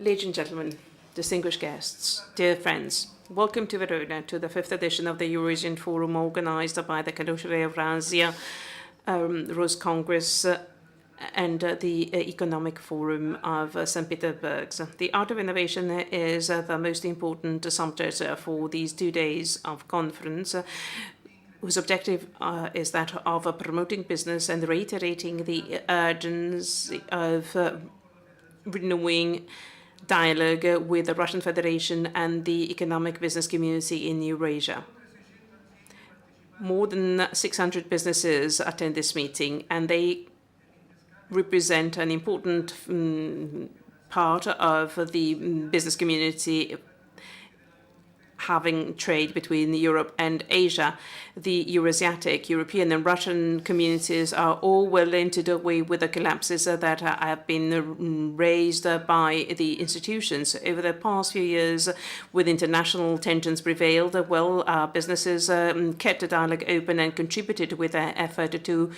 Ladies and gentlemen, distinguished guests, dear friends, welcome to Verona, to the fifth edition of the Eurasian Forum organized by the Council of Eurasia, Rose Congress, and the Economic Forum of St. Petersburg. The art of innovation is the most important subject for these 2 days of conference, whose objective is that of promoting business and reiterating the urgency of renewing dialogue with the Russian Federation and the economic business community in Eurasia. More than 600 businesses attend this meeting, and they represent an important part of the business community having trade between Europe and Asia. The Eurasiatic, European and Russian communities are all willing to do away with the collapses that have been raised by the institutions. Over the past few years, with international tensions prevailed, our businesses kept the dialogue open and contributed with their effort to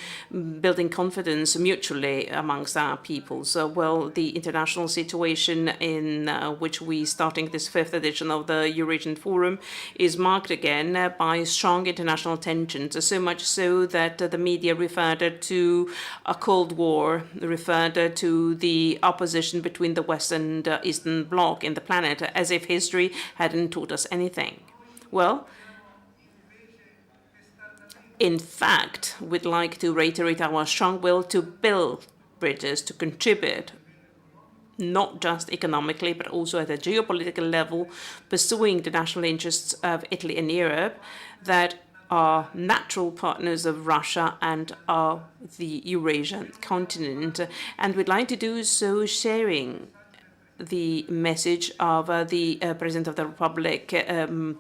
building confidence mutually amongst our peoples. The international situation in which we starting this fifth edition of the Eurasian Forum is marked again by strong international tensions, so much so that the media referred to a Cold War, referred to the opposition between the West and Eastern Bloc in the planet, as if history hadn't taught us anything. Well, in fact, we'd like to reiterate our strong will to build bridges, to contribute, not just economically, but also at a geopolitical level, pursuing the national interests of Italy and Europe that are natural partners of Russia and of the Eurasian continent. And we'd like to do so sharing the message of the President of the Republic, President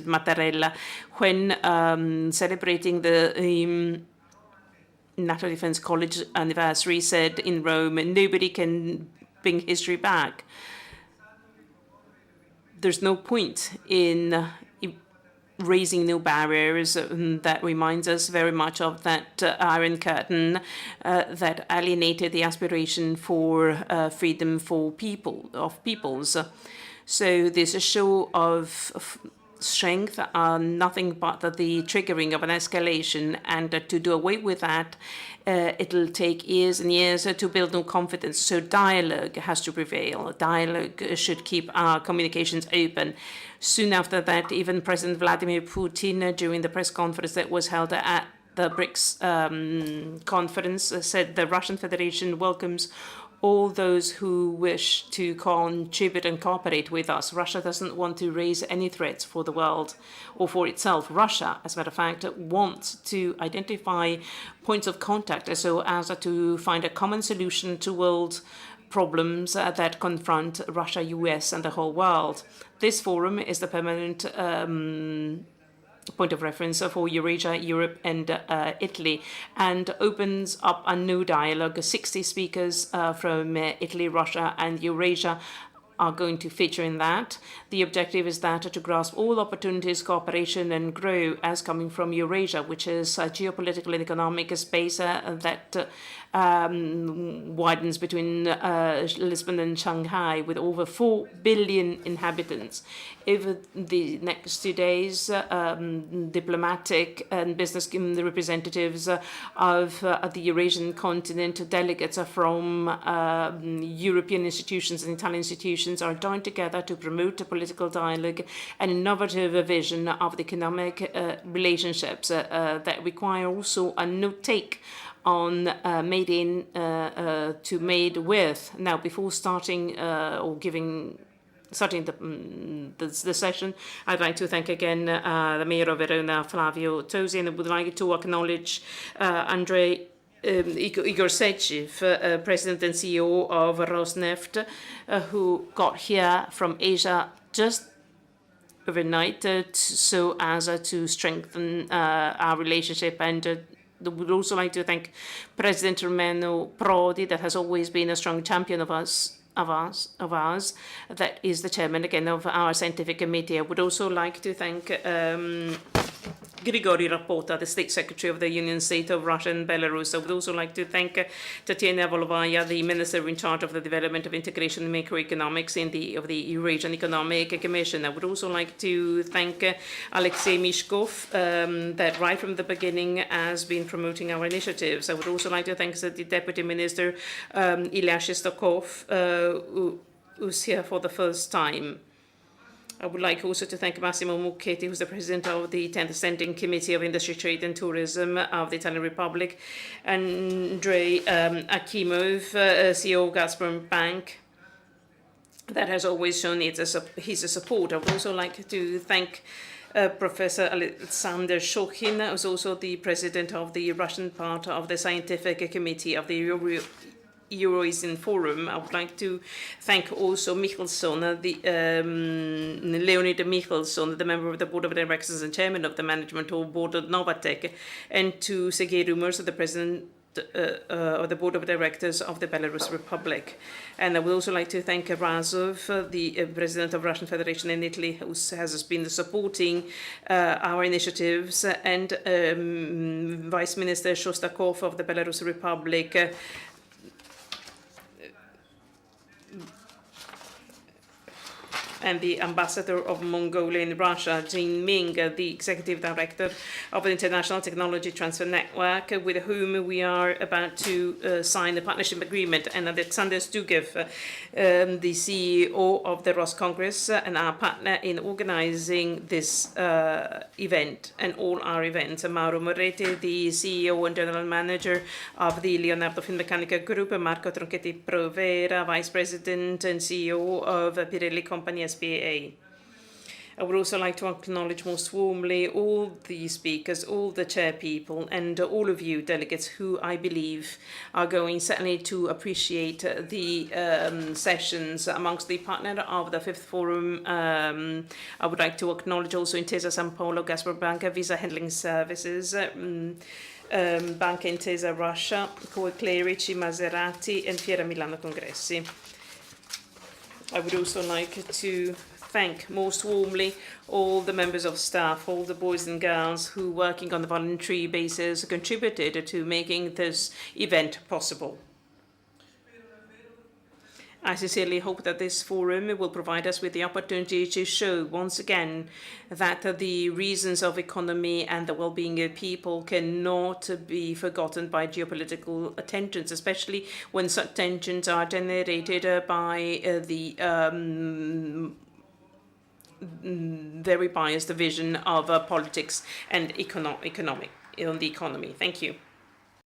Mattarella, when celebrating the National Defense College anniversary, said in Rome, nobody can bring history back. There's no point in raising new barriers. That reminds us very much of that Iron Curtain that alienated the aspiration for freedom for peoples. So this show of strength are nothing but the triggering of an escalation, and to do away with that, it'll take years and years to build new confidence. So dialogue has to prevail. Dialogue should keep our communications open. Soon after that, even President Vladimir Putin, during the press conference that was held at the BRICS conference, said the Russian Federation welcomes all those who wish to contribute and cooperate with us. Russia doesn't want to raise any threats for the world or for itself. Russia, as a matter of fact, wants to identify points of contact so as to find a common solution to world problems that confront Russia, US, and the whole world. This forum is the permanent point of reference for Eurasia, Europe, and Italy, and opens up a new dialogue. 60 speakers from Italy, Russia, and Eurasia are going to feature in that. The objective is that to grasp all opportunities, cooperation, and grow as coming from Eurasia, which is a geopolitical and economic space that widens between Lisbon and Shanghai, with over 4 billion inhabitants. Over the next 2 days, diplomatic and business representatives of the Eurasian continent, delegates from European institutions and Italian institutions are joined together to promote a political dialogue and innovative vision of the economic relationships that require also a new take on made in to made with. Now, before starting the session, I'd like to thank again the Mayor of Verona, Flavio Tosi, and I would like to acknowledge Igor Sechev, President and CEO of Rosneft, who got here from Asia just overnight so as to strengthen our relationship. And would also like to thank President Romano Prodi, that has always been a strong champion of ours, that is the chairman again of our scientific committee. I would also like to thank Grigori Rapota, the State Secretary of the Union State of Russia and Belarus. I would also like to thank Tatiana Volovaya, the Minister in charge of the Development of Integration and Macroeconomics of the Eurasian Economic Commission. I would also like to thank Alexei Mishkov, that right from the beginning has been promoting our initiatives. I would also like to thank the Deputy Minister, Ilya Shestokov, who's here for the first time. I would like also to thank Massimo Mucchetti, who's the President of the 10th Standing Committee of Industry, Trade and Tourism of the Italian Republic, Andrei Akimov, CEO of Gazprom Bank, that has always shown his support. I would also like to thank Professor Alexander Shokhin, who's also the President of the Russian part of the Scientific Committee of the Eurasian Forum. I would like to thank also Michelson, Leonid Michelson, the member of the Board of Directors and Chairman of the Management Board of Novatec, and to Sergei Rumors, the President of the Board of Directors of the Belarus Republic. And I would also like to thank Razov, the President of Russian Federation in Italy, who has been supporting our initiatives, and Vice Minister Shostakov of the Belarus Republic, and the Ambassador of Mongolia in Russia, Jin Ming, the Executive Director of the International Technology Transfer Network, with whom we are about to sign a partnership agreement, and Alexander Stugev, the CEO of the Ross Congress, and our partner in organizing this event and all our events. Mauro Moretti, the CEO and General Manager of the Leonardo Finmeccanica Group, Marco Tronchetti Provera, Vice President and CEO of Pirelli Company SPA. I would also like to acknowledge most warmly all the speakers, all the chair people, and all of you delegates who I believe are going certainly to appreciate the sessions amongst the partner of the Fifth Forum. I would like to acknowledge also Intesa San Paolo, Gazprom Bank, Visa Handling Services, Banca Intesa Russia, Coe Clerici, Maserati, and Fiera Milano Congressi. I would also like to thank most warmly all the members of staff, all the boys and girls who, working on a voluntary basis, contributed to making this event possible. I sincerely hope that this forum will provide us with the opportunity to show once again that the reasons of economy and the well-being of people cannot be forgotten by geopolitical tensions, especially when such tensions are generated by the very biased vision of politics and economy. Thank you.